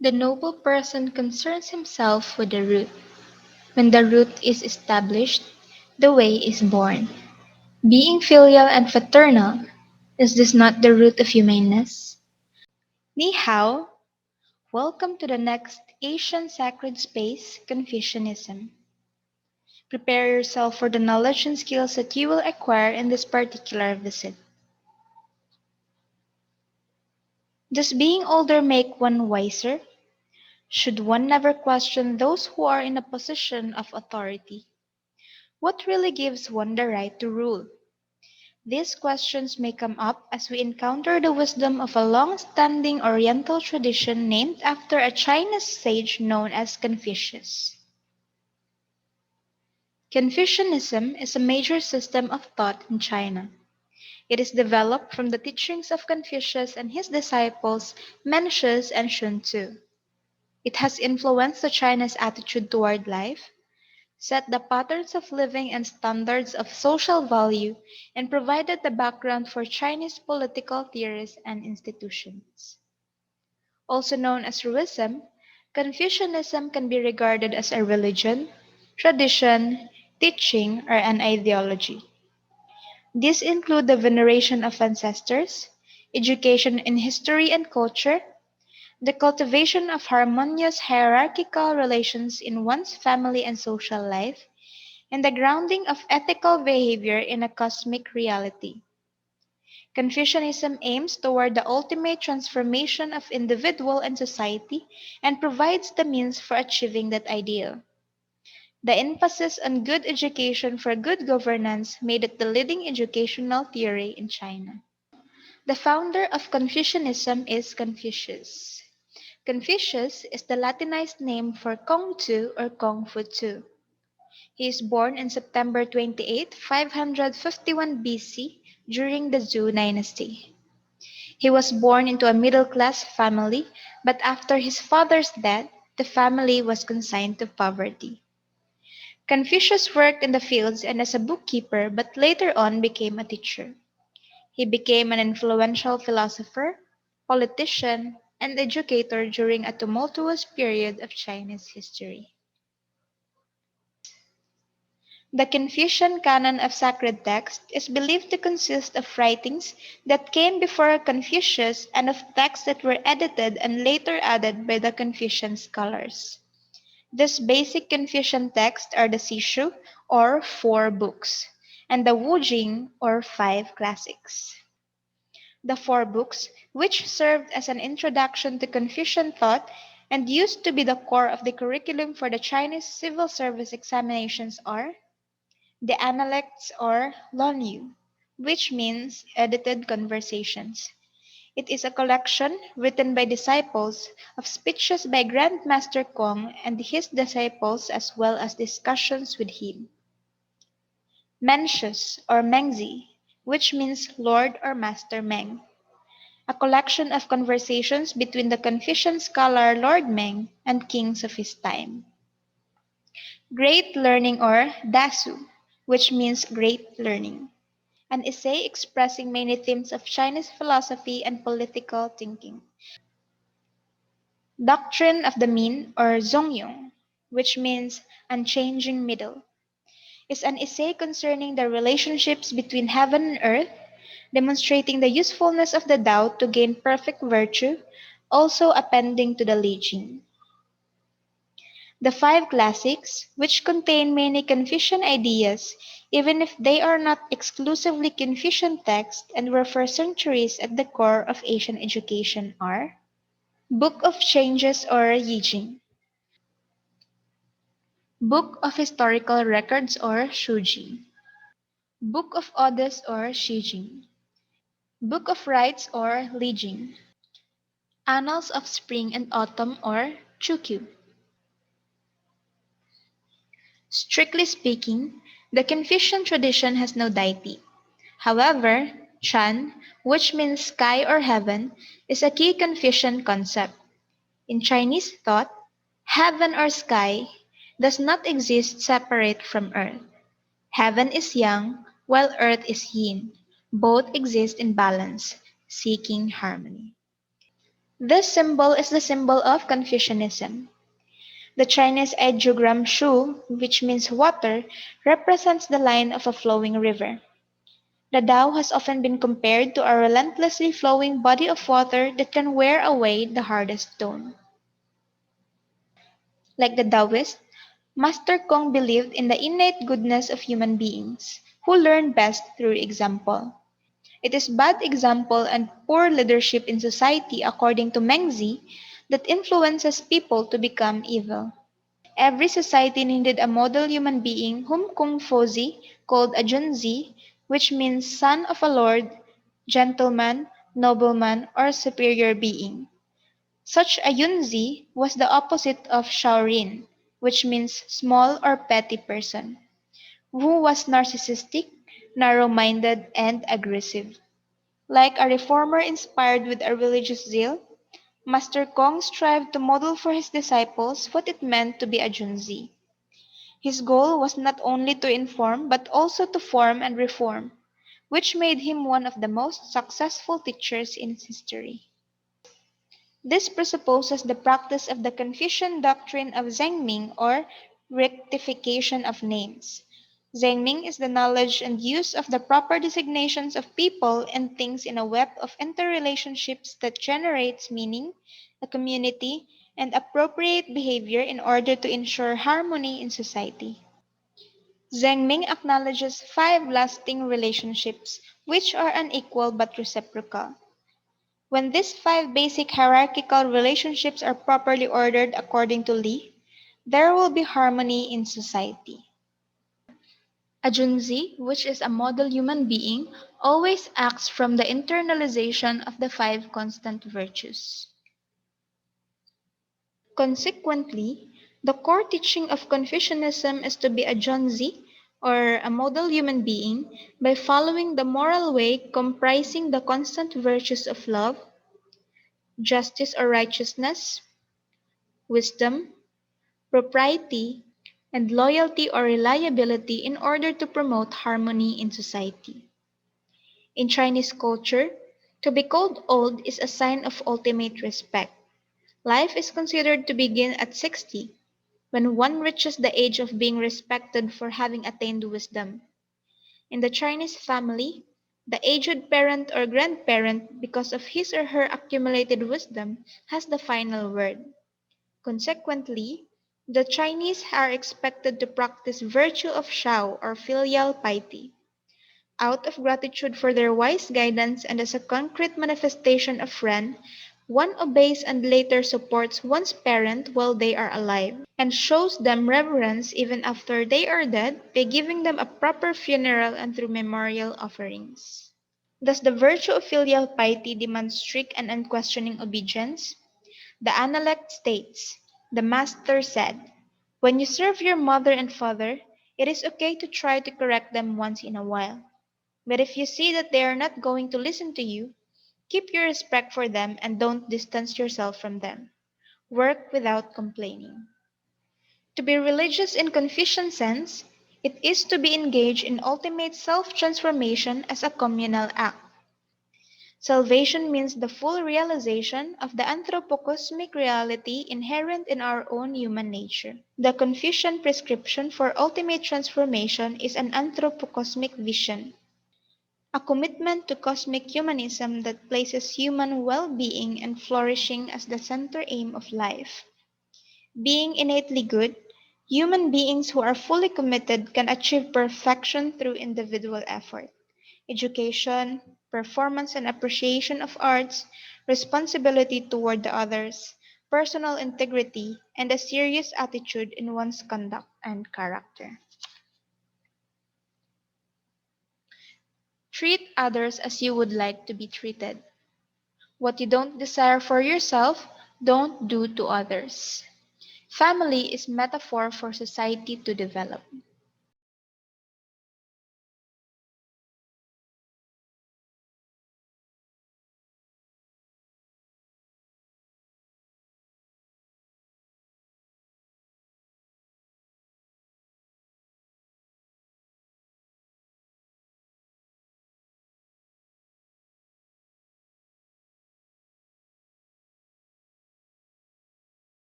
The noble person concerns himself with the root. When the root is established, the way is born. Being filial and fraternal, is this not the root of humaneness? Ni hao, welcome to the next Asian sacred space, Confucianism. Prepare yourself for the knowledge and skills that you will acquire in this particular visit. Does being older make one wiser? Should one never question those who are in a position of authority? What really gives one the right to rule? These questions may come up as we encounter the wisdom of a long-standing Oriental tradition named after a Chinese sage known as Confucius. Confucianism is a major system of thought in China. It is developed from the teachings of Confucius and his disciples Mencius and Sun Tzu. It has influenced the Chinese attitude toward life, set the patterns of living and standards of social value, and provided the background for Chinese political theories and institutions. Also known as Ruism, Confucianism can be regarded as a religion, tradition, teaching, or an ideology. These include the veneration of ancestors, education in history and culture, the cultivation of harmonious hierarchical relations in one's family and social life, and the grounding of ethical behavior in a cosmic reality. Confucianism aims toward the ultimate transformation of individual and society and provides the means for achieving that ideal. The emphasis on good education for good governance made it the leading educational theory in China. The founder of Confucianism is Confucius. Confucius is the Latinized name for Kong Tu or Kung Fu Tu. He is born on September 28, 551 BC during the Zhou dynasty. He was born into a middle-class family, but after his father's death, the family was consigned to poverty. Confucius worked in the fields and as a bookkeeper, but later on became a teacher. He became an influential philosopher, politician, and educator during a tumultuous period of Chinese history. The Confucian canon of sacred text is believed to consist of writings that came before Confucius and of texts that were edited and later added by the Confucian scholars. These basic Confucian texts are the Sishu, or four books, and the Wujing, or five classics. The four books, which served as an introduction to Confucian thought and used to be the core of the curriculum for the Chinese civil service examinations, are the Analects or Lonyu, which means edited conversations. It is a collection written by disciples of speeches by Grandmaster Kong and his disciples as well as discussions with him. Mencius or Mengzi, which means Lord or Master Meng, a collection of conversations between the Confucian scholar Lord Meng and kings of his time. Great Learning or Dasu, which means great learning, an essay expressing many themes of Chinese philosophy and political thinking. Doctrine of the Mean or Zongyong, which means unchanging middle, is an essay concerning the relationships between heaven and earth, demonstrating the usefulness of the Tao to gain perfect virtue, also appending to the Li Jing. The five classics, which contain many Confucian ideas, even if they are not exclusively Confucian texts and were for centuries at the core of Asian education, are Book of Changes or Yijing, Book of Historical Records or Shujing, Book of Odes or Shijing, Book of Rites or Lijing, Annals of Spring and Autumn or Chukyu. Strictly speaking, the Confucian tradition has no deity. However, Chan, which means sky or heaven, is a key Confucian concept. In Chinese thought, heaven or sky does not exist separate from earth. Heaven is yang, while earth is yin. Both exist in balance, seeking harmony. This symbol is the symbol of Confucianism. The Chinese ideogram shu, which means water, represents the line of a flowing river. The Tao has often been compared to a relentlessly flowing body of water that can wear away the hardest stone. Like the Taoist, Master Kong believed in the innate goodness of human beings, who learn best through example. It is bad example and poor leadership in society, according to Mengzi, that influences people to become evil. Every society needed a model human being whom Kung Fozi called a Junzi, which means son of a lord, gentleman, nobleman, or superior being. Such a Yunzi was the opposite of Shaorin, which means small or petty person, who was narcissistic, narrow-minded, and aggressive. Like a reformer inspired with a religious zeal, Master Kong strived to model for his disciples what it meant to be a Junzi. His goal was not only to inform but also to form and reform, which made him one of the most successful teachers in history. This presupposes the practice of the Confucian doctrine of Zhengming, or rectification of names. Zhengming is the knowledge and use of the proper designations of people and things in a web of interrelationships that generates meaning, a community, and appropriate behavior in order to ensure harmony in society. Zhengming acknowledges five lasting relationships, which are unequal but reciprocal. When these five basic hierarchical relationships are properly ordered according to Li, there will be harmony in society. A Junzi, which is a model human being, always acts from the internalization of the five constant virtues. Consequently, the core teaching of Confucianism is to be a Junzi, or a model human being, by following the moral way comprising the constant virtues of love, justice or righteousness, wisdom, propriety, and loyalty or reliability in order to promote harmony in society. In Chinese culture, to be called old is a sign of ultimate respect. Life is considered to begin at 60, when one reaches the age of being respected for having attained wisdom. In the Chinese family, the aged parent or grandparent, because of his or her accumulated wisdom, has the final word. Consequently, the Chinese are expected to practice virtue of Shao or filial piety. Out of gratitude for their wise guidance and as a concrete manifestation of Ren, one obeys and later supports one's parent while they are alive, and shows them reverence even after they are dead by giving them a proper funeral and through memorial offerings. Does the virtue of filial piety demand strict and unquestioning obedience? The Analect states, "The Master said, when you serve your mother and father, it is okay to try to correct them once in a while. But if you see that they are not going to listen to you, keep your respect for them and don't distance yourself from them. Work without complaining." To be religious in Confucian sense, it is to be engaged in ultimate self-transformation as a communal act. Salvation means the full realization of the anthropocosmic reality inherent in our own human nature. The Confucian prescription for ultimate transformation is an anthropocosmic vision, a commitment to cosmic humanism that places human well-being and flourishing as the center aim of life. Being innately good, human beings who are fully committed can achieve perfection through individual effort, education, performance and appreciation of arts, responsibility toward the others, personal integrity, and a serious attitude in one's conduct and character. Treat others as you would like to be treated. What you don't desire for yourself, don't do to others. Family is metaphor for society to develop.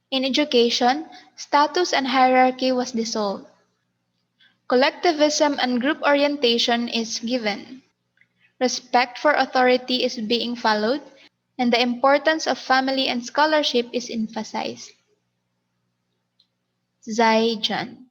In education, status and hierarchy was dissolved. Collectivism and group orientation is given. Respect for authority is being followed, and the importance of family and scholarship is emphasized. Zai Zhan.